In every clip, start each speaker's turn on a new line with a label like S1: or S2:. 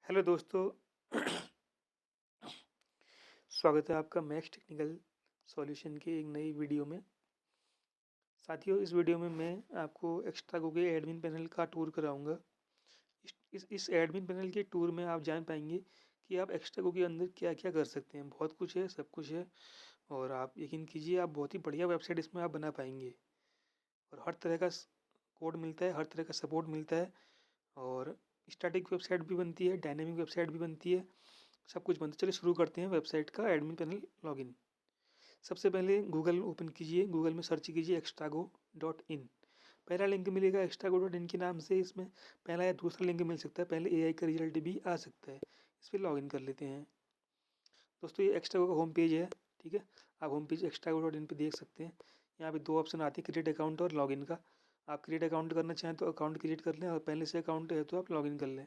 S1: Hello दोस्तों। स्वागत है आपका मैक्स टेक्निकल सॉल्यूशन की एक नई वीडियो में। साथियों, इस वीडियो में मैं आपको एक्स्ट्रा के एडमिन पैनल का टूर कराऊंगा। इस एडमिन पैनल के टूर में आप जान पाएंगे कि आप एक्स्ट्रा के अंदर क्या क्या कर सकते हैं। बहुत कुछ है, सब कुछ है, और आप यकीन कीजिए आप बहुत ही बढ़िया वेबसाइट इसमें आप बना पाएंगे। और हर तरह का कोड मिलता है, हर तरह का सपोर्ट मिलता है, और स्टैटिक वेबसाइट भी बनती है, डायनेमिक वेबसाइट भी बनती है, सब कुछ बनता है। चलिए शुरू करते हैं वेबसाइट का एडमिन पैनल लॉगिन। सबसे पहले गूगल ओपन कीजिए, गूगल में सर्च कीजिए extrago.in। पहला लिंक मिलेगा extrago.in के नाम से। इसमें पहला या दूसरा लिंक मिल सकता है, पहले एआई का रिजल्ट भी आ सकता है। इस पर लॉगिन कर लेते हैं। दोस्तों, ये एक्स्ट्रागो का होम पेज है। ठीक है, आप होम पेज extrago.in पे देख सकते हैं। यहाँ पे दो ऑप्शन आते हैं, क्रिएट अकाउंट और लॉगिन का। आप क्रिएट अकाउंट करना चाहें तो अकाउंट क्रिएट कर लें, और पहले से अकाउंट है तो आप लॉगिन कर लें।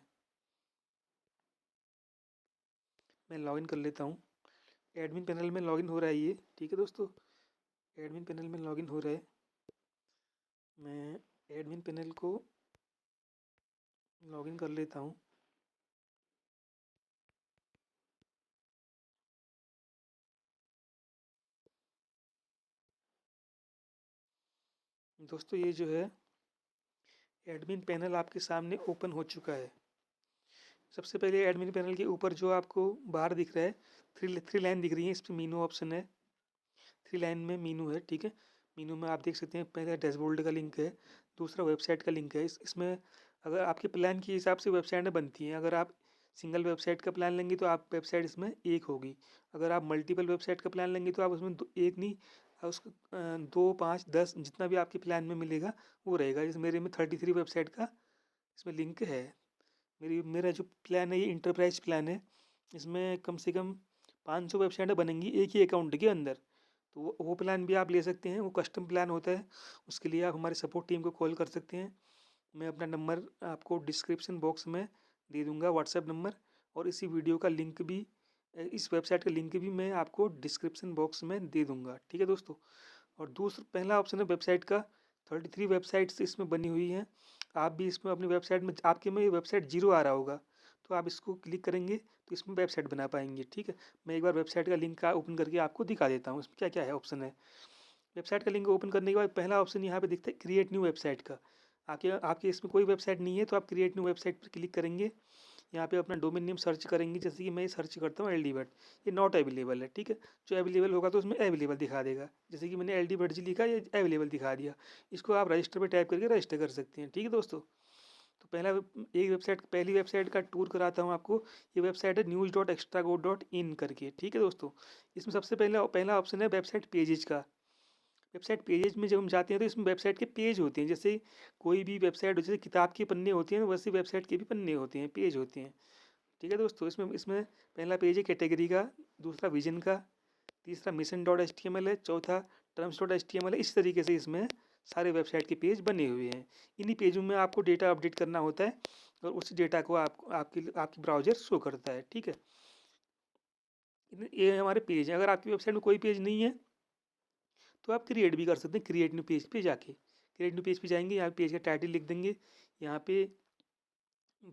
S1: मैं लॉगिन कर लेता हूँ। एडमिन पैनल में लॉगिन हो रहा है ये। ठीक है दोस्तों, एडमिन पैनल में लॉगिन हो रहा है। मैं एडमिन पैनल को लॉगिन कर लेता हूँ। दोस्तों, ये जो है एडमिन पैनल आपके सामने ओपन हो चुका है। सबसे पहले एडमिन पैनल के ऊपर जो आपको बाहर दिख रहा है, थ्री थ्री लाइन दिख रही है, इस पर मीनू ऑप्शन है। थ्री लाइन में मीनू है। ठीक है, मीनू में आप देख सकते हैं, पहले डैशबोर्ड का लिंक है, दूसरा वेबसाइट का लिंक है। इसमें अगर आपके प्लान के हिसाब से वेबसाइटें बनती हैं। अगर आप सिंगल वेबसाइट का प्लान लेंगे तो आप वेबसाइट इसमें एक होगी। अगर आप मल्टीपल वेबसाइट का प्लान लेंगे तो आप उसमें एक नहीं, उसको 2, 5, 10 जितना भी आपके प्लान में मिलेगा वो रहेगा। जैसे मेरे में 33 वेबसाइट का इसमें लिंक है। मेरा जो प्लान है ये इंटरप्राइज प्लान है। इसमें कम से कम 500 वेबसाइटें बनेंगी एक ही अकाउंट के अंदर। तो वो प्लान भी आप ले सकते हैं, वो कस्टम प्लान होता है। उसके लिए आप हमारे सपोर्ट टीम को कॉल कर सकते हैं। मैं अपना नंबर आपको डिस्क्रिप्शन बॉक्स में दे दूंगा, व्हाट्सएप नंबर। और इसी वीडियो का लिंक भी, इस वेबसाइट का लिंक भी मैं आपको डिस्क्रिप्शन बॉक्स में दे दूंगा। ठीक है दोस्तों। और दूसरा पहला ऑप्शन है वेबसाइट का। 33 वेबसाइट्स इसमें बनी हुई हैं। आप भी इसमें अपनी वेबसाइट में, आपके में ये वेबसाइट जीरो आ रहा होगा, तो आप इसको क्लिक करेंगे तो इसमें वेबसाइट बना पाएंगे। ठीक है, मैं एक बार वेबसाइट का लिंक का ओपन करके आपको दिखा देता हूँ इसमें क्या क्या है ऑप्शन है। वेबसाइट का लिंक ओपन करने के बाद पहला ऑप्शन यहाँ पे दिखता है क्रिएट न्यू वेबसाइट का। आपके आपके इसमें कोई वेबसाइट नहीं है तो आप क्रिएट न्यू वेबसाइट पर क्लिक करेंगे। यहाँ पे अपना डोमेन नेम सर्च करेंगे, जैसे कि मैं सर्च करता हूँ एल डी बट। ये नॉट अवेलेबल है। ठीक है, जो अवेलेबल होगा तो उसमें अवेलेबल दिखा देगा। जैसे कि मैंने एल डी बट जी लिखा, ये अवेलेबल दिखा दिया। इसको आप रजिस्टर पे टाइप करके रजिस्टर कर सकते हैं। ठीक है दोस्तों। तो पहली वेबसाइट का टूर कराता हूँ आपको। ये वेबसाइट है news.extrago.in करके। ठीक है दोस्तों, इसमें सबसे पहला ऑप्शन है वेबसाइट पेजेज का। वेबसाइट पेजेज में जब हम जाते हैं तो इसमें वेबसाइट के पेज होते हैं। जैसे कोई भी वेबसाइट, जैसे किताब के पन्ने होते हैं, वैसे वेबसाइट के भी पन्ने होते हैं, पेज होते हैं। ठीक है दोस्तों, इसमें इसमें पहला पेज है कैटेगरी का, दूसरा विजन का, तीसरा mission dot H T M L है, चौथा terms dot H T M L है। इस तरीके से इसमें सारे वेबसाइट के पेज बने हुए हैं। इन्हीं पेजों में आपको डेटा अपडेट करना होता है, और उस डेटा को आपकी ब्राउजर शो करता है। ठीक है, ये हमारे पेज हैं। अगर आपकी वेबसाइट में कोई पेज नहीं है तो आप क्रिएट भी कर सकते हैं। क्रिएट न्यू पेज पे जाके, क्रिएट न्यू पेज पे जाएंगे, यहाँ पेज का टाइटल लिख देंगे। यहाँ पे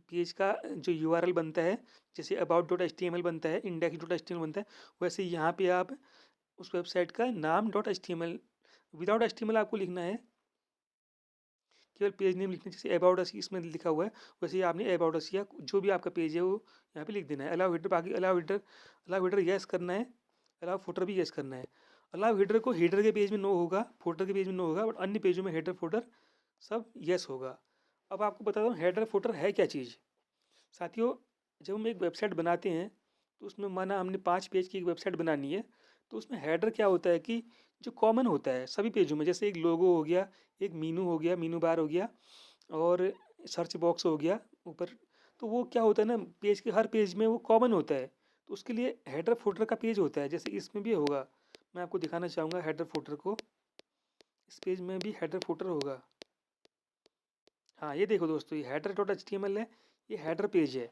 S1: पेज का जो यूआरएल बनता है, जैसे about.html बनता है, index.html बनता है, वैसे यहाँ पे आप उस वेबसाइट का नाम .html, विदाउट एचटीएमएल आपको लिखना है, केवल पेज नेम लिखना है। जैसे अबाउट अस इसमें लिखा हुआ है, वैसे ही आपने अबाउट अस या जो भी आपका पेज है वो यहाँ पे लिख देना है। अलाउ हेडर, बाकी अलाउ हेडर यस करना है, अलाउ फुटर भी यस करना है। अलाउ हेडर को हेडर के पेज में नो होगा, फुटर के पेज में नो होगा, बट अन्य पेजों में हेडर फुटर सब यस होगा। अब आपको बता दूँ हेडर फुटर है क्या चीज़। साथियों, जब हम एक वेबसाइट बनाते हैं तो उसमें माना हमने 5 पेज की एक वेबसाइट बनानी है, तो उसमें हेडर क्या होता है कि जो कॉमन होता है सभी पेजों में, जैसे एक लोगो हो गया, एक मीनू हो गया, मीनू बार हो गया, और सर्च बॉक्स हो गया ऊपर। तो वो क्या होता है ना, पेज के हर पेज में वो कॉमन होता है, तो उसके लिए हेडर फुटर का पेज होता है। जैसे इसमें भी होगा, मैं आपको दिखाना चाहूँगा हेडर फुटर को। इस पेज में भी हेडर फुटर होगा। हाँ, ये देखो दोस्तों, ये header dot H T M L है, ये हेडर पेज है।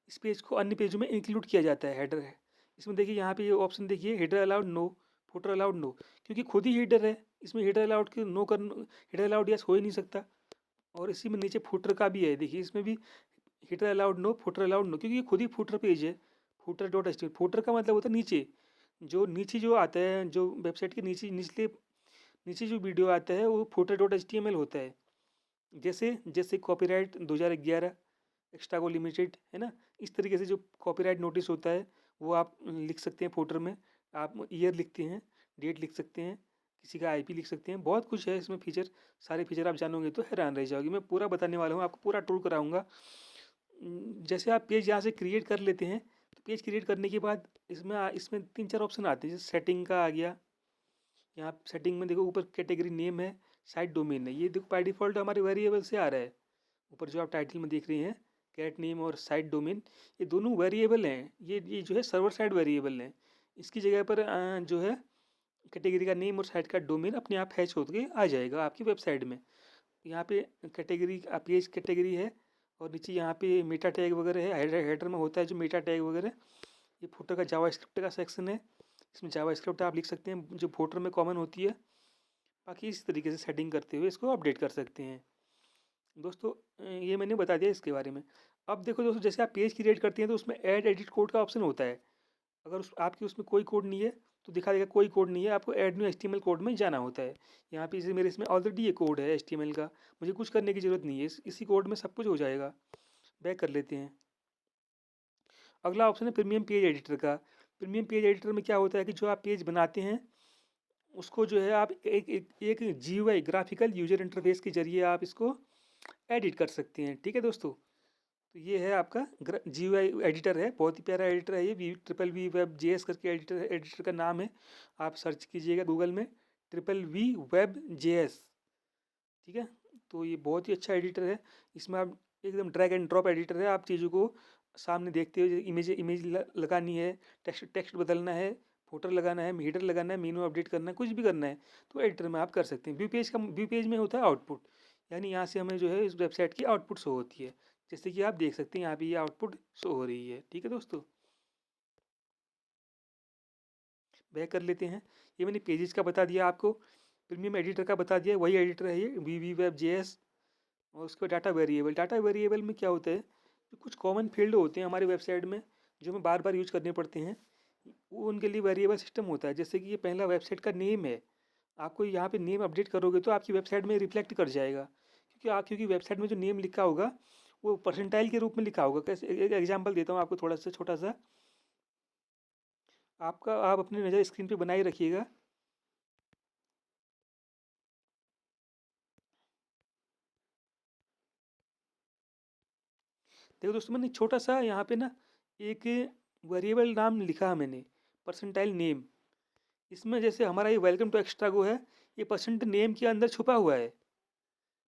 S1: इस पेज को अन्य पेजों में इंक्लूड किया जाता है, हेडर है। इसमें देखिए यहाँ पे ये ऑप्शन देखिए, header allowed no, footer allowed no, क्योंकि खुद ही हेडर है। इसमें हेडर अलाउड के नो कर, हेडर अलाउड यस हो ही नहीं सकता। और इसी में नीचे फुटर का भी है, देखिए इसमें भी header allowed no, footer allowed no, क्योंकि ये खुद ही फुटर पेज है। Footer dot H T M L, footer का मतलब होता है नीचे, जो नीचे जो आता है, जो वेबसाइट के नीचे निचले नीचे जो वीडियो आता है वो footer dot H T M L होता है। जैसे जैसे कॉपीराइट 2011 एक्स्ट्रागो लिमिटेड है ना, इस तरीके से जो कॉपीराइट नोटिस होता है वो आप लिख सकते हैं फुटर में। आप ईयर लिखते हैं, डेट लिख सकते हैं, किसी का आईपी लिख सकते हैं, बहुत कुछ है इसमें फीचर। सारे फीचर आप जानोगे तो हैरान रह जाओगे। मैं पूरा बताने वाला हूँ, आपको पूरा टूर कराऊंगा। जैसे आप पेज यहाँ से क्रिएट कर लेते हैं, तो पेज क्रिएट करने के बाद इसमें 3-4 ऑप्शन आते हैं। जैसे सेटिंग का आ गया, यहाँ सेटिंग में देखो ऊपर कैटेगरी नेम है, साइट डोमेन है। ये देखो बाय डिफ़ॉल्ट हमारे वेरिएबल से आ रहा है। ऊपर जो आप टाइटल में देख रहे हैं कैट नेम और साइट डोमेन, ये दोनों वेरिएबल हैं। ये जो है सर्वर साइड वेरिएबल हैं। इसकी जगह पर जो है कैटेगरी का नेम और साइट का डोमेन अपने आप हैच होकर आ जाएगा आपकी वेबसाइट में। यहाँ पे कैटेगरी पेज कैटेगरी है, और नीचे यहाँ पे मेटा टैग वगैरह है। हेडर में होता है जो मेटा टैग वगैरह। ये फुटर का जावास्क्रिप्ट का सेक्शन है, इसमें जावास्क्रिप्ट आप लिख सकते हैं जो फुटर में कॉमन होती है। बाकी इस तरीके से सेटिंग करते हुए इसको अपडेट कर सकते हैं दोस्तों। ये मैंने बता दिया इसके बारे में। अब देखो दोस्तों, जैसे आप पेज क्रिएट करते हैं तो उसमें ऐड एडिट कोड का ऑप्शन होता है। अगर आपकी उसमें कोई कोड नहीं है तो दिखा देगा कोई कोड नहीं है, आपको ऐड न्यू एचटीएमएल कोड में जाना होता है। यहाँ पे जैसे मेरे इसमें ऑलरेडी ये कोड है एचटीएमएल का, मुझे कुछ करने की ज़रूरत नहीं है, इसी कोड में सब कुछ हो जाएगा। बैक कर लेते हैं। अगला ऑप्शन है प्रीमियम पेज एडिटर का। प्रीमियम पेज एडिटर में क्या होता है कि जो आप पेज बनाते हैं उसको जो है आप एक जीयूआई ग्राफिकल यूजर इंटरफेस के जरिए आप इसको एडिट कर सकते हैं। ठीक है दोस्तों, तो ये है आपका जीयूआई एडिटर है, बहुत ही प्यारा एडिटर है। ये वी वेब जेएस करके एडिटर का नाम है। आप सर्च कीजिएगा गूगल में वी वेब जेएस। ठीक है, तो ये बहुत ही अच्छा एडिटर है। इसमें आप एकदम ड्रैग एंड ड्रॉप एडिटर है। आप चीज़ों को सामने देखते हुए इमेज लगानी है, टेक्स्ट बदलना है, फोल्डर लगाना है, हीडर लगाना है, मेनू अपडेट करना है, कुछ भी करना है तो एडिटर में आप कर सकते हैं। व्यू पेज में होता है आउटपुट, यानी यहाँ से हमें जो है इस वेबसाइट की आउटपुट शो होती है। जैसे कि आप देख सकते हैं यहाँ पे ये आउटपुट शो हो रही है। ठीक है दोस्तों, बैक कर लेते हैं। ये मैंने पेजेस का बता दिया आपको, प्रीमियम एडिटर का बता दिया, वही एडिटर है ये वी वेब जेएस। और उसका डाटा वेरिएबल में क्या होता है, जो कुछ कॉमन फील्ड होते हैं हमारे वेबसाइट में जो हमें बार बार यूज करने पड़ते हैं, वो उनके लिए वेरिएबल सिस्टम होता है। जैसे कि ये पहला वेबसाइट का नेम है, आपको यहाँ पे नेम अपडेट करोगे तो आपकी वेबसाइट में रिफ्लेक्ट कर जाएगा, क्योंकि वेबसाइट में जो नेम लिखा होगा वो परसेंटाइल के रूप में लिखा होगा। कैसे, एक एग्जाम्पल देता हूँ आपको थोड़ा सा छोटा सा। आप अपनी नज़र स्क्रीन पे बनाए रखिएगा। देखो दोस्तों, मैंने छोटा सा यहाँ पे ना एक वेरिएबल नाम लिखा है मैंने, परसेंटाइल नेम। इसमें जैसे हमारा ये वेलकम टू एक्स्ट्रागो है, ये परसेंट नेम के अंदर छुपा हुआ है।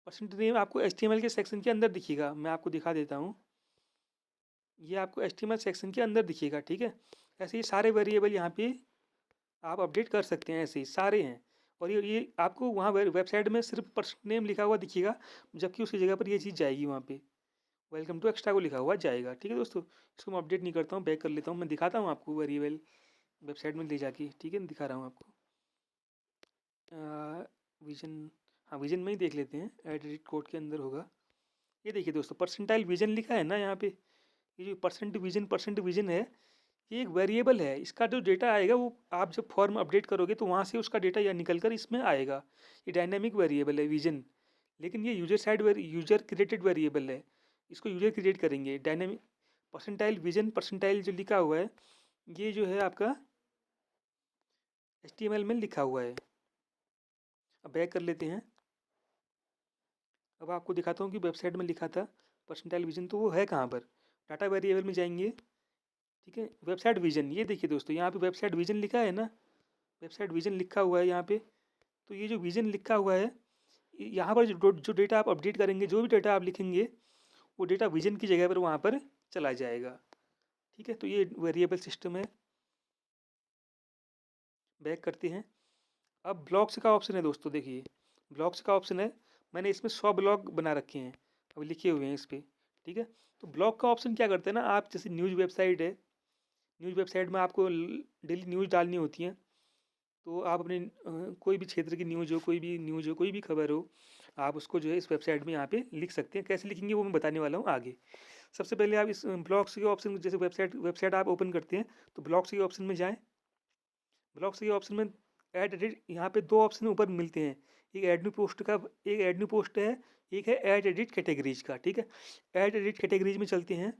S1: परसेंट नेम आपको एचटीएमएल के सेक्शन के अंदर दिखेगा, मैं आपको दिखा देता हूँ। ये आपको एचटीएमएल सेक्शन के अंदर दिखेगा। ठीक है, ऐसे ही सारे वेरिएबल यहाँ पे आप अपडेट कर सकते हैं, ऐसे ही सारे हैं। और ये आपको वहाँ वेबसाइट में सिर्फ परसेंट नेम लिखा हुआ दिखेगा, जबकि उसकी जगह पर ये चीज़ जाएगी वहाँ पे वेलकम टू एक्स्ट्रा को लिखा हुआ जाएगा। ठीक है दोस्तों, इसको मैं अपडेट नहीं करता हूँ, बैक कर लेता हूँ। मैं दिखाता हूँ आपको वेरिएबल वेबसाइट में ले जाके। ठीक है, दिखा रहा हूँ आपको। विजन, हाँ विजन में ही देख लेते हैं, एडिट कोड के अंदर होगा। ये देखिए दोस्तों, परसेंटाइल विजन लिखा है ना यहाँ पे। ये जो परसेंट विजन है, ये एक वेरिएबल है। इसका जो डेटा आएगा वो आप जब फॉर्म अपडेट करोगे तो वहाँ से उसका डेटा या निकल कर इसमें आएगा। ये डायनेमिक वेरिएबल है विजन, लेकिन ये यूजर क्रिएटेड वेरिएबल है। इसको यूजर क्रिएट करेंगे। डायनेमिक परसेंटाइल जो लिखा हुआ है, ये जो है आपका HTML में लिखा हुआ है। अब बैक कर लेते हैं। अब आपको दिखाता हूँ कि वेबसाइट में लिखा था परसेंटाइल विजन, तो वो है कहाँ पर। डाटा वेरिएबल में जाएंगे। ठीक है, वेबसाइट विजन, ये देखिए दोस्तों यहाँ पे वेबसाइट विजन लिखा है ना, वेबसाइट विजन लिखा हुआ है यहाँ पे। तो ये जो विजन लिखा हुआ है, यहाँ पर जो डेटा आप अपडेट करेंगे, जो भी डेटा आप लिखेंगे, वो डेटा विजन की जगह पर वहाँ पर चला जाएगा। ठीक है, तो ये वेरिएबल सिस्टम है। बैक करते हैं। अब ब्लॉक्स का ऑप्शन है दोस्तों, देखिए ब्लॉक्स का ऑप्शन है। मैंने इसमें 100 ब्लॉक बना रखे हैं, अब लिखे हुए हैं इस पर। ठीक है, तो ब्लॉक का ऑप्शन क्या करते हैं ना, आप जैसे न्यूज़ वेबसाइट है, न्यूज़ वेबसाइट में आपको डेली न्यूज़ डालनी होती हैं। तो आप अपने कोई भी क्षेत्र की न्यूज़ हो, कोई भी न्यूज़ हो, कोई भी खबर हो, आप उसको जो है इस वेबसाइट में यहाँ पे लिख सकते हैं। कैसे लिखेंगे वो मैं बताने वाला हूँ आगे। सबसे पहले आप इस ब्लॉग्स के ऑप्शन, जैसे वेबसाइट आप ओपन करते हैं तो ब्लॉग्स के ऑप्शन में जाएँ। ब्लॉग्स के ऑप्शन में ऐड एडिट, यहाँ पे 2 ऑप्शन ऊपर मिलते हैं। एक ऐड न्यू पोस्ट है, एक है ऐड एडिट कैटेगरीज़ का, ठीक है? ऐड एडिट कैटेगरीज़ में चलते हैं।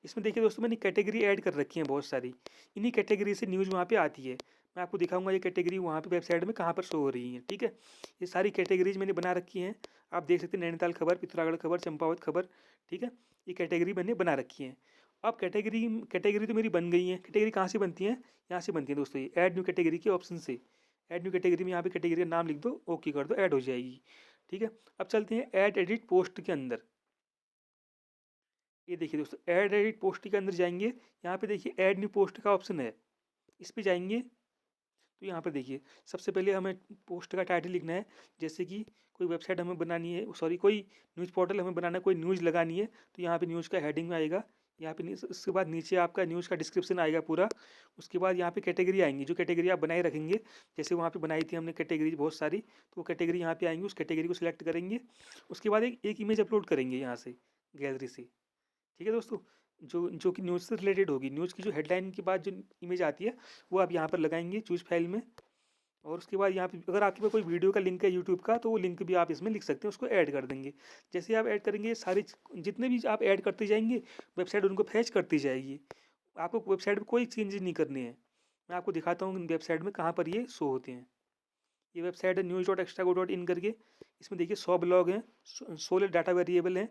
S1: इसमें देखिए दोस्तों, मैंने कैटेगरी ऐड कर रखी हैं बहुत सारी। इन्हीं कैटेगरी से न्यूज़ वहाँ पे आती है। मैं आपको दिखाऊँगा ये कैटेगरी वहाँ पे वेबसाइट में कहाँ पर शो हो रही हैं, ठीक है? ये सारी कैटेगरीज़ मैंने बना रखी हैं। आप देख सकते हैं, नैनीताल खबर, पिथौरागढ़ खबर, चंपावत खबर, ठीक है? ये कैटेगरी मैंने बना रखी है। अब कैटेगरी कैटेगरी तो मेरी बन गई है। कैटेगरी कहाँ से बनती है? यहाँ से बनती है दोस्तों, ये ऐड न्यू कैटेगरी के ऑप्शन से। ऐड न्यू कैटेगरी में यहाँ पे कैटेगरी का नाम लिख दो, ओके कर दो, ऐड हो जाएगी, ठीक है? अब चलते हैं ऐड एडिट पोस्ट के अंदर। ये देखिए दोस्तों, ऐड एडिट पोस्ट के अंदर जाएँगे, यहाँ पे देखिए ऐड न्यू पोस्ट का ऑप्शन है। इस पे जाएँगे तो यहाँ पर देखिए, सबसे पहले हमें पोस्ट का टाइटल लिखना है। जैसे कि कोई वेबसाइट हमें बनानी है, सॉरी कोई न्यूज़ पोर्टल हमें बनाना है, कोई न्यूज़ लगानी है, तो यहाँ पे न्यूज़ का हेडिंग आएगा। यहाँ पे उसके बाद नीचे आपका न्यूज़ का डिस्क्रिप्शन आएगा पूरा। उसके बाद यहाँ पे कैटेगरी आएंगी, जो कैटेगरी आप बनाए रखेंगे। जैसे वहाँ पे बनाई थी हमने कैटेगरी बहुत सारी, तो वो कैटेगरी यहाँ पे आएंगी, उस कैटेगरी को सिलेक्ट करेंगे। उसके बाद एक इमेज अपलोड करेंगे यहाँ से, गैलरी से, ठीक है दोस्तों? जो कि न्यूज़ से रिलेटेड होगी। न्यूज़ की जो हेडलाइन के बाद जो इमेज आती है, वो आप यहाँ पर लगाएंगे चूज़ फाइल में। और उसके बाद यहाँ पे अगर आपके पास कोई वीडियो का लिंक है यूट्यूब का, तो वो लिंक भी आप इसमें लिख सकते हैं, उसको ऐड कर देंगे। जैसे ही आप ऐड करेंगे, ये सारी जितने भी आप ऐड करते जाएंगे, वेबसाइट उनको फैच करती जाएगी। आपको वेबसाइट में कोई चेंजेस नहीं करने हैं। मैं आपको दिखाता हूँ वेबसाइट में कहाँ पर ये शो होते हैं। ये वेबसाइट है news.extrago.in करके। इसमें देखिए 100 ब्लॉग हैं, 16 डाटा वेरिएबल हैं,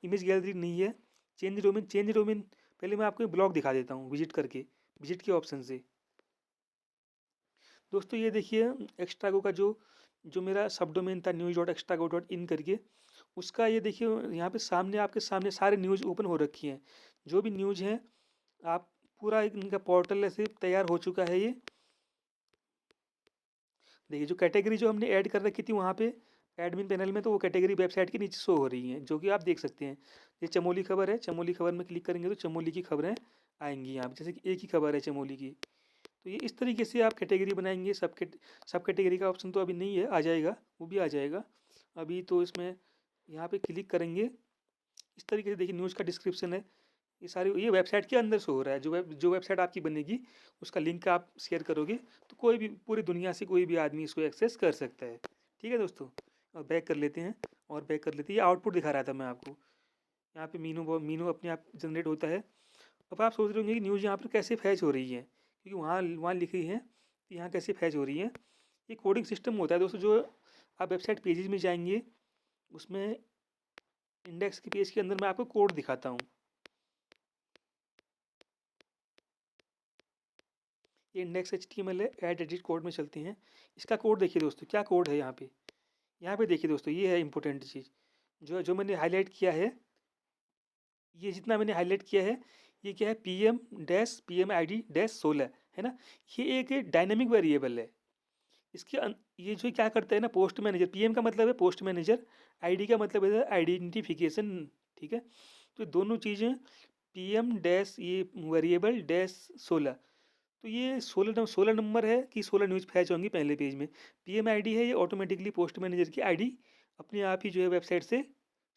S1: इमेज गैलरी नहीं है। चेंज डोमेन पहले मैं आपको ब्लॉग दिखा देता हूँ विजिट करके, विजिट के ऑप्शन से। दोस्तों ये देखिए, एक्स्ट्रागो का जो मेरा सब डोमेन था news.extrago.in करके, उसका ये देखिए यहाँ पे सामने, आपके सामने सारे न्यूज़ ओपन हो रखी हैं। जो भी न्यूज़ हैं, आप पूरा इनका पोर्टल ऐसे तैयार हो चुका है ये। देखिए जो कैटेगरी जो हमने ऐड कर रखी थी वहाँ पे एडमिन पैनल में, तो वो कैटेगरी वेबसाइट के नीचे शो हो रही हैं, जो कि आप देख सकते हैं। ये चमोली खबर है, चमोली खबर में क्लिक करेंगे तो चमोली की खबरें आएंगी यहाँ पे। जैसे कि एक ही खबर है चमोली की। तो ये इस तरीके से आप कैटेगरी बनाएंगे। सब कैटेगरी का ऑप्शन तो अभी नहीं है, आ जाएगा, वो भी आ जाएगा। अभी तो इसमें यहाँ पे क्लिक करेंगे, इस तरीके से देखिए न्यूज़ का डिस्क्रिप्शन है। ये वेबसाइट के अंदर शो हो रहा है। जो वेबसाइट आपकी बनेगी, उसका लिंक आप शेयर करोगे तो कोई भी पूरी दुनिया से कोई भी आदमी इसको एक्सेस कर सकता है, ठीक है दोस्तों? और बैक कर लेते हैं, ये आउटपुट दिखा रहा था मैं आपको। यहाँ पे मीनू अपने आप जनरेट होता है। अब आप सोच रहे होंगे कि न्यूज़ यहाँ पर कैसे फैच हो रही है, क्योंकि वहाँ वहाँ लिखी है कि यहाँ कैसे फैच हो रही है। ये कोडिंग सिस्टम होता है दोस्तों। जो आप वेबसाइट पेजेस में जाएंगे, उसमें इंडेक्स के पेज के अंदर मैं आपको कोड दिखाता हूँ। ये इंडेक्स HTML है। ऐड एडिट कोड में चलते हैं। इसका कोड देखिए दोस्तों, क्या कोड है यहाँ पे। यहाँ पे देखिए दोस्तों, ये है इंपॉर्टेंट चीज़, जो जो मैंने हाईलाइट किया है। ये जितना मैंने हाईलाइट किया है, ये क्या है, PM-PMID-16 है ना। ये एक डायनेमिक वेरिएबल है। ये जो क्या करता है ना, पोस्ट मैनेजर, PM का मतलब है पोस्ट मैनेजर, ID का मतलब है आइडेंटिफिकेशन, ठीक है? तो दोनों चीज़ें PM डैश ये वेरिएबल डैश 16, तो ये 16 नंबर है कि 16 न्यूज़ फैच होंगी पहले पेज में। PMID है, ये ऑटोमेटिकली पोस्ट मैनेजर की आईडी अपने आप ही जो है वेबसाइट से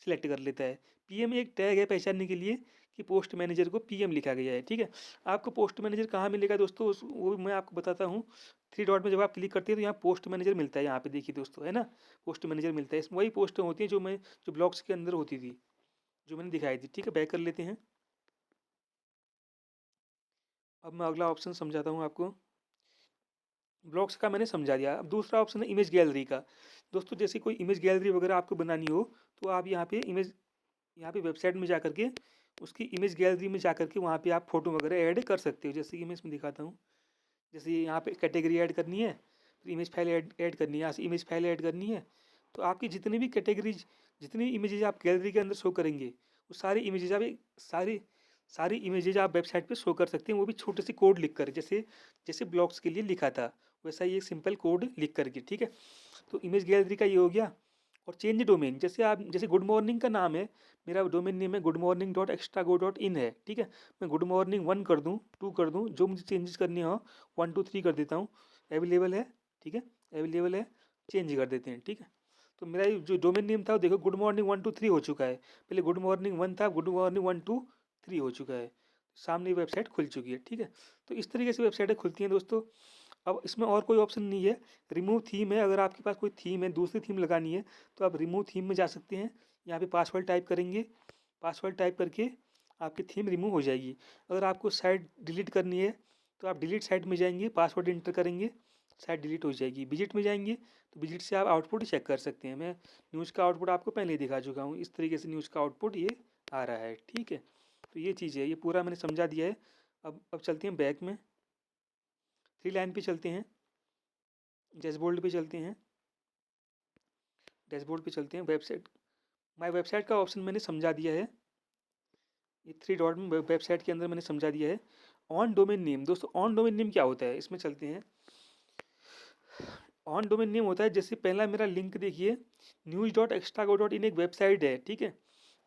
S1: सिलेक्ट कर लेता है। PM एक टैग है पहचानने के लिए कि पोस्ट मैनेजर को PM लिखा गया है, ठीक है? आपको पोस्ट मैनेजर कहाँ मिलेगा दोस्तों, वो मैं आपको बताता हूँ। 3 डॉट में जब आप क्लिक करते हैं तो यहाँ पोस्ट मैनेजर मिलता है, यहाँ पे देखिए दोस्तों, है ना? पोस्ट मैनेजर मिलता है। इसमें वही पोस्ट होती है जो ब्लॉग्स के अंदर होती थी, जो मैंने दिखाई थी, ठीक है? बैक कर लेते हैं। अब मैं अगला ऑप्शन समझाता हूँ आपको। ब्लॉग्स का मैंने समझा दिया। अब दूसरा ऑप्शन है इमेज गैलरी का। दोस्तों जैसे कोई इमेज गैलरी वगैरह आपको बनानी हो, तो आप यहाँ पे वेबसाइट में जा कर के, उसकी इमेज गैलरी में जा कर के वहाँ पे आप फ़ोटो वगैरह ऐड कर सकते हो। जैसे कि मैं इसमें दिखाता हूँ। जैसे यहाँ पे कैटेगरी ऐड करनी है, फिर इमेज फाइल ऐड करनी है, यहाँ से इमेज फाइल ऐड करनी है। तो आपकी जितनी भी कैटेगरीज, जितनी इमेजेज आप गैलरी के अंदर शो करेंगे, वो सारी सारी इमेजेज आप वेबसाइट पे शो कर सकते हैं, वो भी छोटे से कोड लिख कर, जैसे जैसे ब्लॉग्स के लिए लिखा था वैसा ही एक सिंपल कोड लिख करके, ठीक है? तो इमेज गैलरी का ये हो गया। और चेंज डोमेन, जैसे गुड मॉर्निंग का नाम है, मेरा डोमेन नेम है goodmorning.extrago.in है, ठीक है? मैं गुड मॉर्निंग 1 कर दूँ, 2 कर दूँ, जो मुझे चेंजेस करनी हो 1 2 3 कर देता हूँ। अवेलेबल है, ठीक है? अवेलेबल है, चेंज कर देते हैं, ठीक है? तो मेरा ये जो डोमेन नेम था वो देखो गुड मॉर्निंग 123 हो चुका है। पहले गुड मॉर्निंग 1 था, गुड मॉर्निंग 123 हो चुका है। सामने वेबसाइट खुल चुकी है, ठीक है। तो इस तरीके से वेबसाइटें खुलती हैं दोस्तों। अब इसमें और कोई ऑप्शन नहीं है। रिमूव थीम है, अगर आपके पास कोई थीम है, दूसरी थीम लगानी है तो आप रिमूव थीम में जा सकते हैं। यहाँ पे पासवर्ड टाइप करेंगे, पासवर्ड टाइप करके आपकी थीम रिमूव हो जाएगी। अगर आपको साइट डिलीट करनी है तो आप डिलीट साइट में जाएंगे, पासवर्ड इंटर करेंगे, साइट डिलीट हो जाएगी। विजिट में जाएंगे तो विजिट से आप आउटपुट चेक कर सकते हैं। मैं न्यूज़ का आउटपुट आपको पहले ही दिखा चुका हूँ, इस तरीके से न्यूज़ का आउटपुट ये आ रहा है, ठीक है। तो ये चीज़ है, ये पूरा मैंने समझा दिया है। अब चलते हैं बैक में, थ्री लाइन पे चलते हैं, डैशबोर्ड पे चलते हैं, डैशबोर्ड पे चलते हैं। वेबसाइट, माय वेबसाइट का ऑप्शन मैंने समझा दिया है। ये थ्री डॉट में वेबसाइट के अंदर मैंने समझा दिया है। ऑन डोमेन नेम, दोस्तों ऑन डोमेन नेम क्या होता है, इसमें चलते हैं। ऑन डोमेन नेम होता है, जैसे पहला मेरा लिंक देखिए, news.extrago.in एक वेबसाइट है, ठीक है।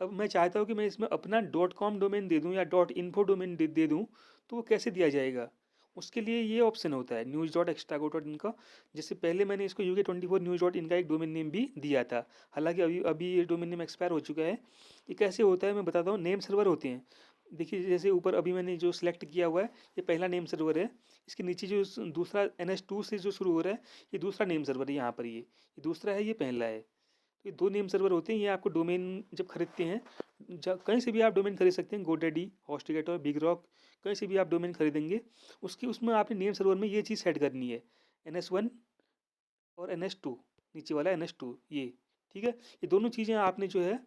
S1: अब मैं चाहता हूँ कि मैं इसमें अपना .com डोमेन दे दूँ या .info डोमेन दे दूँ, तो वो कैसे दिया जाएगा। उसके लिए ये ऑप्शन होता है news.extrago.in का। जैसे पहले मैंने इसको UK24news.in का एक डोमेन नेम भी दिया था, हालांकि अभी अभी ये डोमेन नेम एक्सपायर हो चुका है। ये कैसे होता है मैं बताता हूँ। नेम सर्वर होते हैं, देखिए जैसे ऊपर अभी मैंने जो सिलेक्ट किया हुआ है, ये पहला नेम सर्वर है। इसके नीचे जो दूसरा NS2 से जो शुरू हो रहा है, ये दूसरा नेम सर्वर है। यहाँ पर ये दूसरा है, ये पहला है। तो ये दो नेम सर्वर होते हैं। ये आपको डोमेन जब खरीदते हैं, जब कहीं से भी आप डोमेन खरीद सकते हैं, गोडैडी, हॉस्टगेटर, बिग रॉक, कहीं से भी आप डोमेन खरीदेंगे, उसकी उसमें आपने नेम सर्वर में ये चीज़ सेट करनी है, NS1 और NS2, नीचे वाला NS2 ये, ठीक है। ये दोनों चीज़ें आपने जो है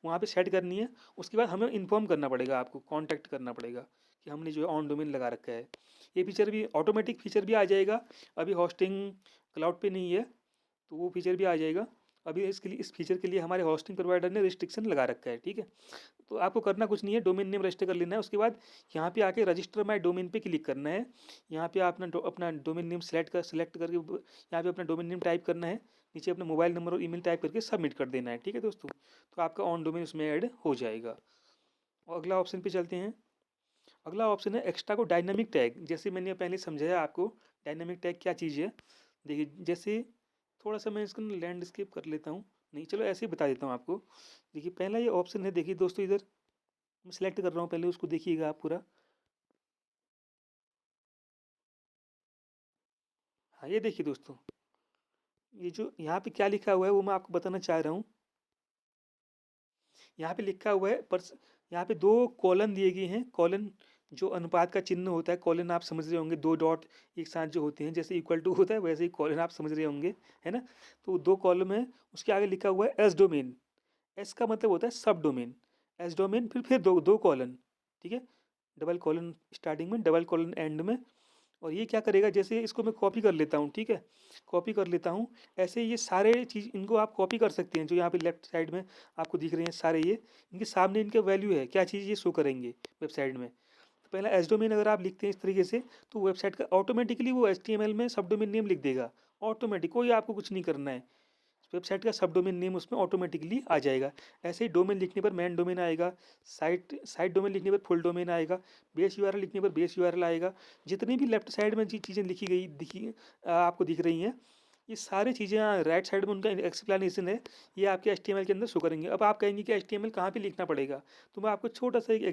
S1: वहाँ पे सेट करनी है। उसके बाद हमें इन्फॉर्म करना पड़ेगा, आपको कांटेक्ट करना पड़ेगा कि हमने जो है ऑन डोमेन लगा रखा है। ये फीचर भी, ऑटोमेटिक फीचर भी आ जाएगा। अभी होस्टिंग क्लाउड पे नहीं है, तो वो फीचर भी आ जाएगा। अभी इसके लिए, इस फीचर के लिए हमारे होस्टिंग प्रोवाइडर ने रिस्ट्रिक्शन लगा रखा है, ठीक है। तो आपको करना कुछ नहीं है, डोमेन नेम रजिस्टर कर लेना है। उसके बाद यहाँ पे आके रजिस्टर माय डोमेन पे क्लिक करना है। यहाँ पे अपना अपना डोमेन नेम सेलेक्ट करके यहाँ पे अपना डोमेन नेम टाइप करना है। नीचे अपना मोबाइल नंबर और ईमेल टाइप करके सबमिट कर देना है, ठीक है दोस्तों। तो आपका ऑन डोमेन उसमें ऐड हो जाएगा। और अगला ऑप्शन पे चलते हैं। अगला ऑप्शन है एक्स्ट्रा को डायनामिक टैग। जैसे मैंने पहले समझाया आपको डायनामिक टैग क्या चीज़ है। देखिए जैसे थोड़ा सा मैं इसको लैंडस्केप कर लेता हूँ, नहीं चलो ऐसे ही बता देता हूँ आपको। देखिए पहला ये ऑप्शन है, देखिए दोस्तों इधर मैं सिलेक्ट कर रहा हूँ, पहले उसको देखिएगा आप पूरा। हाँ ये देखिए दोस्तों, ये जो यहाँ पे क्या लिखा हुआ है वो मैं आपको बताना चाह रहा हूँ। यहाँ पे लिखा हुआ है पर, यहाँ पे दो कॉलन दिए गए हैं। कॉलन जो अनुपात का चिन्ह होता है, कॉलन आप समझ रहे होंगे, दो डॉट एक साथ जो होते हैं, जैसे इक्वल टू होता है वैसे ही कॉलन आप समझ रहे होंगे, है ना। तो दो कॉलम है, उसके आगे लिखा हुआ है एस डोमेन। एस का मतलब होता है सब डोमेन, एस डोमेन फिर दो दो कॉलन, ठीक है। डबल कॉलन स्टार्टिंग में, डबल कॉलन एंड में। और ये क्या करेगा, जैसे इसको मैं कॉपी कर लेता हूँ, ठीक है, कॉपी कर लेता हूँ। ऐसे ये सारे चीज़ इनको आप कॉपी कर सकते हैं, जो यहाँ पे लेफ्ट साइड में आपको दिख रहे हैं सारे, ये इनके सामने इनके वैल्यू है, क्या चीज़ ये शो करेंगे वेबसाइट में। तो पहला एस डोमेन अगर आप लिखते हैं इस तरीके से, तो वेबसाइट का ऑटोमेटिकली वो HTML में सब डोमेन नेम लिख देगा, ऑटोमेटिक, कोई आपको कुछ नहीं करना है। वेबसाइट का सब डोमेन नेम उसमें ऑटोमेटिकली आ जाएगा। ऐसे ही डोमेन लिखने पर मेन डोमेन आएगा, साइट साइट डोमेन लिखने पर फुल डोमेन आएगा, बेस यूआरएल लिखने पर बेस यूआरएल आएगा। जितनी भी लेफ्ट साइड में जी चीज़ें लिखी गई आपको दिख रही हैं, ये सारी चीज़ें राइट साइड में उनका एक्सप्लेनेशन है, ये आपके HTML के अंदर शो करेंगे। अब आप कहेंगे कि HTML कहाँ पे लिखना पड़ेगा, तो मैं आपको छोटा सा एक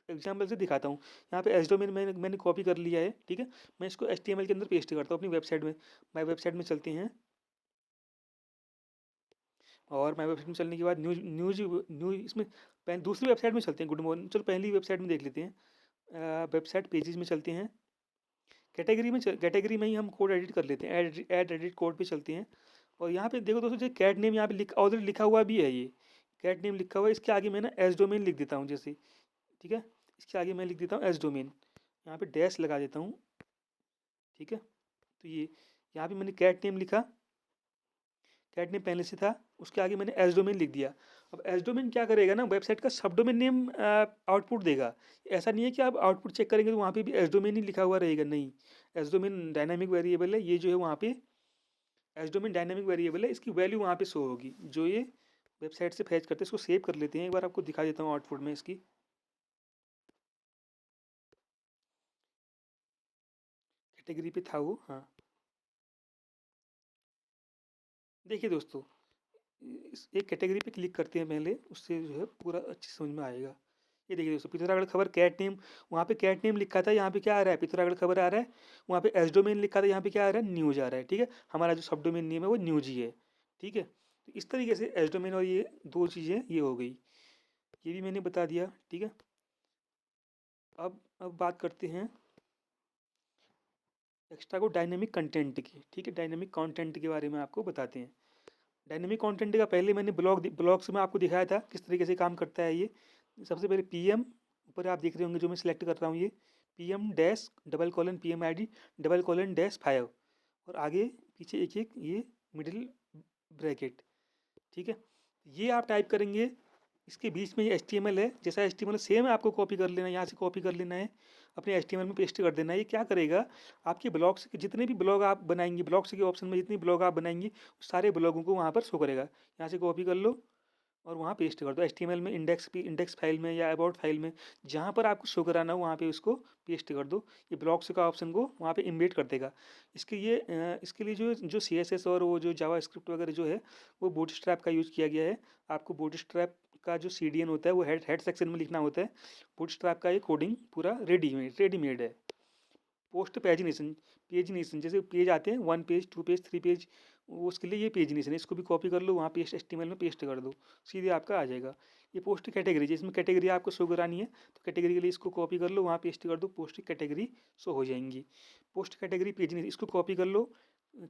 S1: एग्जाम्पल से दिखाता हूँ। यहाँ पे एस डोमेन मैंने कॉपी कर लिया है, ठीक है। मैं इसको HTML के अंदर पेस्ट करता हूँ अपनी वेबसाइट में। माई वेबसाइट में चलते हैं, और माई वेबसाइट में चलने के बाद न्यूज न्यूज न्यूज इसमें दूसरी वेबसाइट में चलते हैं, गुड मॉर्निंग, चलो पहली वेबसाइट में देख लेते हैं। वेबसाइट पेजेस में चलते हैं, कैटेगरी में ही हम कोड एडिट कर लेते हैं, ऐड एडिट कोड पे चलते हैं। और यहाँ पे देखो दोस्तों, जो कैट नेम यहाँ पे ऑलरेडी लिखा हुआ भी है, ये कैट नेम लिखा हुआ है। इसके आगे मैं ना एस डोमेन लिख देता हूँ, जैसे, ठीक है। इसके आगे मैं लिख देता हूँ एस डोमेन, यहाँ पे डैश लगा देता हूँ, ठीक है। तो ये यहाँ पे मैंने कैट नेम लिखा, कैट नेम पहले से था, उसके आगे मैंने एस डोमेन लिख दिया। अब एस डोमेन क्या करेगा ना, वेबसाइट का सब डोमेन नेम आउटपुट देगा। ऐसा नहीं है कि आप आउटपुट चेक करेंगे तो वहाँ पे भी एस डोमेन ही लिखा हुआ रहेगा, नहीं। एस डोमेन डायनामिक वेरिएबल है, ये जो है वहाँ पे एस डोमेन डायनामिक वेरिएबल है, इसकी वैल्यू वहाँ पे शो होगी जो ये वेबसाइट से फैच करते हैं। इसको सेव कर लेते हैं, एक बार आपको दिखा देता हूँ आउटपुट में इसकी। कैटेगरी पे था वो, हाँ। देखिए दोस्तों, इस एक कैटेगरी पे क्लिक करते हैं पहले, उससे जो है पूरा अच्छे से समझ में आएगा। ये देखिए दोस्तों, पिथौरागढ़ खबर कैट नेम, वहाँ पे कैट नेम लिखा था, यहाँ पे क्या आ रहा है, पिथौरागढ़ खबर आ रहा है। वहाँ पे एस डोमेन लिखा था, यहाँ पे क्या आ रहा है, न्यूज़ आ रहा है। ठीक है, हमारा जो सब डोमेन नेम है वो न्यूज़ ही है। ठीक है, तो इस तरीके से एस डोमेन और ये दो चीज़ें ये हो गई, ये भी मैंने बता दिया। ठीक है, अब बात करते हैं एक्स्ट्रा को डायनेमिक कंटेंट की। ठीक है, डायनेमिक कंटेंट के बारे में आपको बताते हैं। डायनेमिक कंटेंट का पहले मैंने ब्लॉग्स में आपको दिखाया था किस तरीके से काम करता है ये। सबसे पहले पीएम, ऊपर आप देख रहे होंगे जो मैं सिलेक्ट कर रहा हूँ, ये PM dash double colon PM ID double colon dash 5 और आगे पीछे एक एक ये मिडिल ब्रैकेट। ठीक है, ये आप टाइप करेंगे, इसके बीच में ये HTML है, जैसा HTML सेम आपको कॉपी कर लेना है, यहाँ से कॉपी कर लेना है, अपने HTML में पेस्ट कर देना है। ये क्या करेगा, आपके ब्लॉग्स के जितने भी ब्लॉग आप बनाएंगे, ब्लॉग्स के ऑप्शन में जितने ब्लॉग आप बनाएंगे सारे ब्लॉगों को वहाँ पर शो करेगा। यहाँ से कॉपी कर लो और वहाँ पेस्ट कर दो, HTML में इंडेक्स फाइल में या अबाउट फाइल में, जहाँ पर आपको शो कराना हो वहाँ पे उसको पेस्ट कर दो। ये ब्लॉग्स का ऑप्शन को वहाँ पे इम्बेड कर देगा। इसके लिए जो जो CSS और वो जो जावा स्क्रिप्ट वगैरह जो है वो बूटस्ट्रैप का यूज़ किया गया है। आपको बूटस्ट्रैप का जो CDN होता है वो हेड सेक्शन में लिखना होता है। बूटस्ट्रैप का ये कोडिंग पूरा रेडीमेड है। पोस्ट पेजिनेशन जैसे पेज आते हैं 1 पेज 2 पेज 3 पेज, वो उसके लिए ये पेजिनेशन है। इसको भी कॉपी कर लो, वहाँ पेस्ट HTML में पेस्ट कर दो, सीधे आपका आ जाएगा। ये पोस्ट कैटेगरी, जिसमें कैटेगरी आपको शो करानी है तो कैटेगरी के लिए इसको कॉपी कर लो, वहाँ पेस्ट कर दो, पोस्ट कैटेगरी शो हो जाएंगी। पोस्ट कैटेगरी पेजिनेशन, इसको कॉपी कर लो,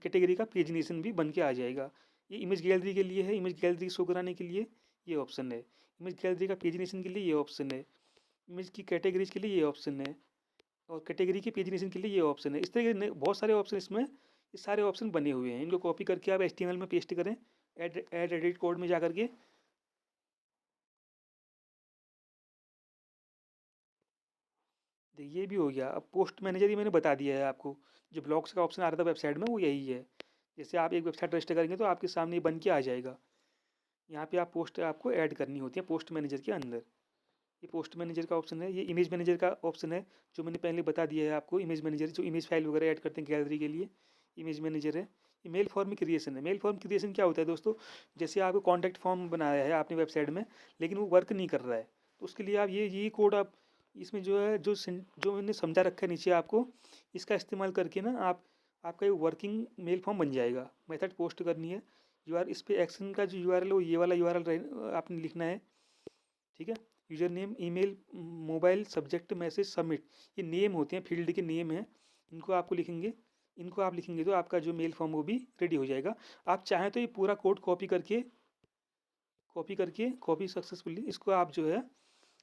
S1: कैटेगरी का पेजिनेशन भी बन के आ जाएगा। ये इमेज गैलरी के लिए है, इमेज गैलरी शो कराने के लिए ये ऑप्शन है। इमेज गैलरी का पेजिनेशन के लिए ये ऑप्शन है। इमेज की कैटेगरीज के लिए ये ऑप्शन है और कैटेगरी के पेजिनेशन के लिए ये ऑप्शन है। इस तरह के बहुत सारे ऑप्शन इसमें, ये सारे ऑप्शन बने हुए हैं। इनको कॉपी करके आप HTML में पेस्ट करें, ऐड एडिट कोड में जा करके। देखिए ये भी हो गया। अब पोस्ट मैनेजर ही मैंने बता दिया है आपको, जो ब्लॉग्स का ऑप्शन आ रहा था वेबसाइट में वो यही है। जैसे आप एक वेबसाइट रजिस्टर करेंगे तो आपके सामने ये बन के आ जाएगा। यहाँ पे आप पोस्ट आपको ऐड करनी होती है पोस्ट मैनेजर के अंदर। ये पोस्ट मैनेजर का ऑप्शन है। ये इमेज मैनेजर का ऑप्शन है जो मैंने पहले बता दिया है आपको। इमेज मैनेजर जो इमेज फाइल वगैरह ऐड करते हैं गैलरी के लिए, इमेज मैनेजर है। ये मेल फॉर्म क्रिएशन है। मेल फॉर्म क्रिएशन क्या होता है दोस्तों, जैसे आपको कॉन्टैक्ट फॉर्म बनाया है आपने वेबसाइट में, लेकिन वो वर्क नहीं कर रहा है, तो उसके लिए आप ये कोड आप इसमें जो है जो मैंने समझा रखा है नीचे आपको, इसका इस्तेमाल करके ना आप आपका ये वर्किंग मेल फॉर्म बन जाएगा। मेथड पोस्ट करनी है, इस पे एक्शन का जो URL है वो ये वाला URL आपने लिखना है। ठीक है, user name, email, mobile, subject, message, submit, ये नेम होते हैं, फील्ड के नेम हैं। इनको आपको लिखेंगे, इनको आप लिखेंगे तो आपका जो मेल फॉर्म वो भी रेडी हो जाएगा। आप चाहें तो ये पूरा कोड कॉपी सक्सेसफुली इसको आप जो है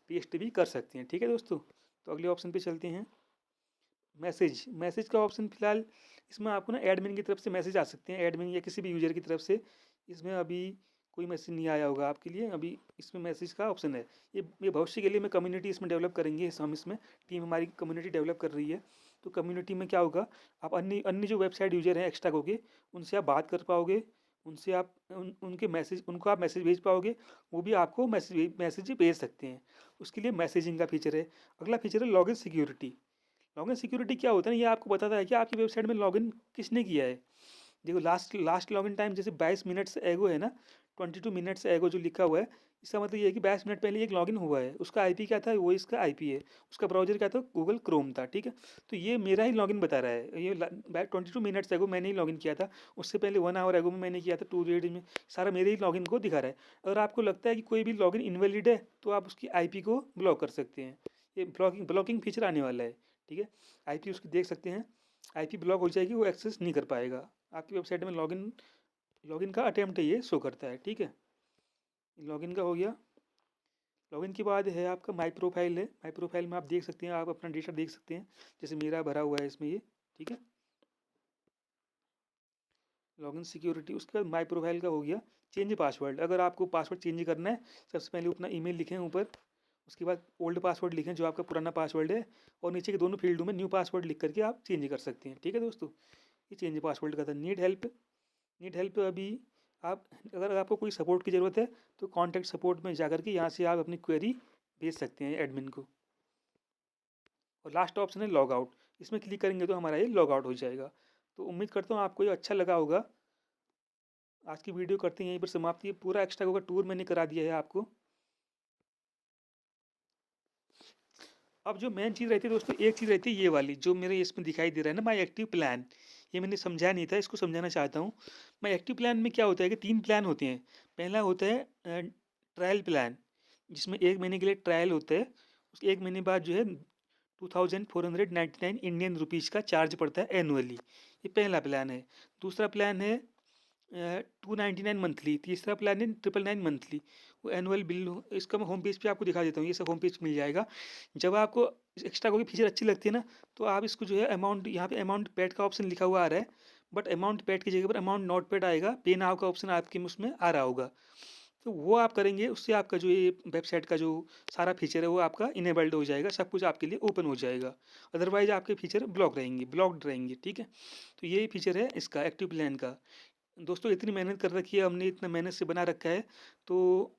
S1: पेस्ट भी कर सकते हैं। ठीक है दोस्तों, तो अगले ऑप्शन पे चलते हैं। मैसेज का ऑप्शन फिलहाल इसमें आपको ना एडमिन की तरफ से मैसेज आ सकते हैं, एडमिन या किसी भी यूजर की तरफ से। इसमें अभी कोई मैसेज नहीं आया होगा आपके लिए अभी। इसमें मैसेज का ऑप्शन है। ये भविष्य के लिए मैं कम्युनिटी इसमें डेवलप करेंगे, हम इसमें टीम हमारी कम्युनिटी डेवलप कर रही है। तो कम्युनिटी में क्या होगा, आप अन्य अन्य जो वेबसाइट यूजर हैं एक्स्ट्रा होके, उनसे आप बात कर पाओगे, उनसे आप उनको आप मैसेज भेज पाओगे, वो भी आपको मैसेज भेज सकते हैं। उसके लिए मैसेजिंग का फीचर है। अगला फीचर है लॉगिन सिक्योरिटी। लॉगिन सिक्योरिटी क्या होता है ना, ये आपको बताता है कि आपकी वेबसाइट में लॉगिन किसने किया है। देखो लास्ट लॉगिन टाइम जैसे 22 मिनट्स एगो है ना, 22 मिनट्स एगो जो लिखा हुआ है, इसका मतलब ये है कि 22 मिनट पहले एक लॉगिन हुआ है। उसका IP क्या था, वो इसका IP है। उसका ब्राउजर क्या था, गूगल क्रोम था। ठीक है, तो ये मेरा ही लॉगिन बता रहा है। ये 22 मिनट्स एगो मैंने ही लॉगिन किया था, उससे पहले 1 आवर एगो में मैंने किया था 2 डेज में, सारा मेरे ही लॉगिन को दिखा रहा है। अगर आपको लगता है कि कोई भी लॉगिन इनवैलिड है तो आप उसकी IP को ब्लॉक कर सकते हैं। ये ब्लॉकिंग फीचर आने वाला है। ठीक है, IP उसकी देख सकते हैं, IP ब्लॉक हो जाएगी, वो एक्सेस नहीं कर पाएगा आपकी वेबसाइट में। लॉगिन लॉगिन का अटेम्प्ट ये शो करता है। ठीक है, लॉगिन का हो गया। लॉगिन के बाद है आपका माई प्रोफाइल है। माई प्रोफाइल में आप देख सकते हैं, आप अपना डेटा देख सकते हैं, जैसे मेरा भरा हुआ है इसमें ये। ठीक है, लॉगिन सिक्योरिटी। उसके बाद माई प्रोफाइल का हो गया। चेंज पासवर्ड, अगर आपको पासवर्ड चेंज करना है, सबसे पहले अपना ईमेल लिखें ऊपर, उसके बाद ओल्ड पासवर्ड लिखें जो आपका पुराना पासवर्ड है, और नीचे के दोनों फील्डों में न्यू पासवर्ड लिख करके आप चेंज कर सकते हैं। ठीक है दोस्तों, ये चेंज पासवर्ड का था। नीड हेल्प अभी आप, अगर आपको कोई सपोर्ट की ज़रूरत है तो कॉन्टैक्ट सपोर्ट में जा कर के यहाँ से आप अपनी क्वेरी भेज सकते हैं एडमिन को। और लास्ट ऑप्शन है लॉग आउट, इसमें क्लिक करेंगे तो हमारा ये लॉग आउट हो जाएगा। तो उम्मीद करता हूँ आपको ये अच्छा लगा होगा। आज की वीडियो करते हैं यहीं पर समाप्ति। पूरा एक्स्ट्रा का टूर मैंने करा दिया है आपको। अब जो मेन चीज़ रहती है दोस्तों, एक चीज़ रहती है ये वाली जो मेरे इसमें दिखाई दे रहा है ना, माई एक्टिव प्लान। ये मैंने समझा नहीं था, इसको समझाना चाहता हूँ। माई एक्टिव प्लान में क्या होता है कि 3 प्लान होते हैं। पहला होता है ट्रायल प्लान, जिसमें 1 महीने के लिए ट्रायल होता है। उसके 1 महीने बाद जो है 2499 इंडियन रुपीज़ का चार्ज पड़ता है एनुअली। ये पहला प्लान है। दूसरा प्लान है 299 मंथली। तीसरा प्लान है 999 मंथली। वो एनुअल बिल इसका मैं होम पेज पे आपको दिखा देता हूँ, ये सब होम पेज पे मिल जाएगा। जब आपको एक्स्ट्रा कोई फीचर अच्छी लगती है ना, तो आप इसको जो है अमाउंट, यहाँ पे अमाउंट पेड का ऑप्शन लिखा हुआ आ रहा है, बट अमाउंट पेड की जगह पर अमाउंट नॉट पेड आएगा। पे नाउ का ऑप्शन आपके उसमें आ रहा होगा, तो वो आप करेंगे, उससे आपका जो ये वेबसाइट का जो सारा फीचर है वो आपका इनेबल्ड हो जाएगा, सब कुछ आपके लिए ओपन हो जाएगा। अदरवाइज आपके फीचर ब्लॉक्ड रहेंगे, ठीक है। तो ये फीचर है इसका एक्टिव प्लान का। दोस्तों इतनी मेहनत कर रखी है हमने, इतना मेहनत से बना रखा है, तो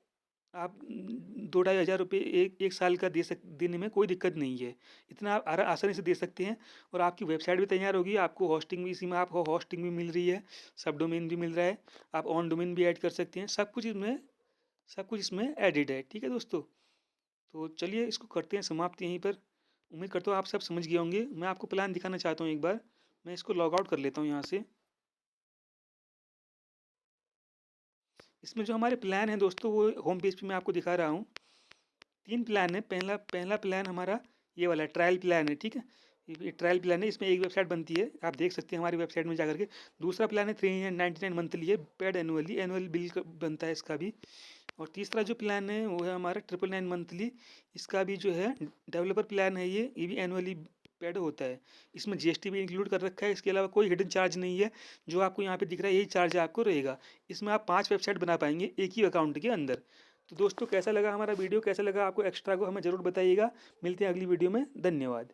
S1: आप 2-2,500 रुपये एक एक साल का देने में कोई दिक्कत नहीं है। इतना आप आसानी से दे सकते हैं, और आपकी वेबसाइट भी तैयार होगी। आपको होस्टिंग भी, इसी में आपको होस्टिंग भी मिल रही है, सब डोमेन भी मिल रहा है, आप ऑन डोमेन भी ऐड कर सकते हैं। सब कुछ इसमें एडिड है, ठीक है दोस्तों। तो चलिए इसको करते हैं समाप्त यहीं पर। उम्मीद करता हूँ आप सब समझ गए होंगे। मैं आपको प्लान दिखाना चाहता हूँ एक बार। मैं इसको लॉग आउट कर लेता हूँ यहाँ से। इसमें जो हमारे प्लान हैं दोस्तों, वो होम पेज पे मैं आपको दिखा रहा हूँ। 3 प्लान है। पहला पहला प्लान हमारा ये वाला ट्रायल प्लान है, ठीक है। ये ट्रायल प्लान है, इसमें एक वेबसाइट बनती है, आप देख सकते हैं हमारी वेबसाइट में जाकर के। दूसरा प्लान है 399 मंथली है, पेड एनुअली, एनुअल बिल बनता है इसका भी। और तीसरा जो प्लान है वो है हमारा 999 मंथली। इसका भी जो है डेवलपर प्लान है, ये भी एनुअली पेड होता है। इसमें जीएसटी भी इंक्लूड कर रखा है। इसके अलावा कोई हिडन चार्ज नहीं है, जो आपको यहाँ पे दिख रहा है यही चार्ज आपको रहेगा। इसमें आप 5 वेबसाइट बना पाएंगे एक ही अकाउंट के अंदर। तो दोस्तों कैसा लगा हमारा वीडियो, कैसा लगा आपको एक्स्ट्रा को हमें ज़रूर बताइएगा। मिलते हैं अगली वीडियो में, धन्यवाद।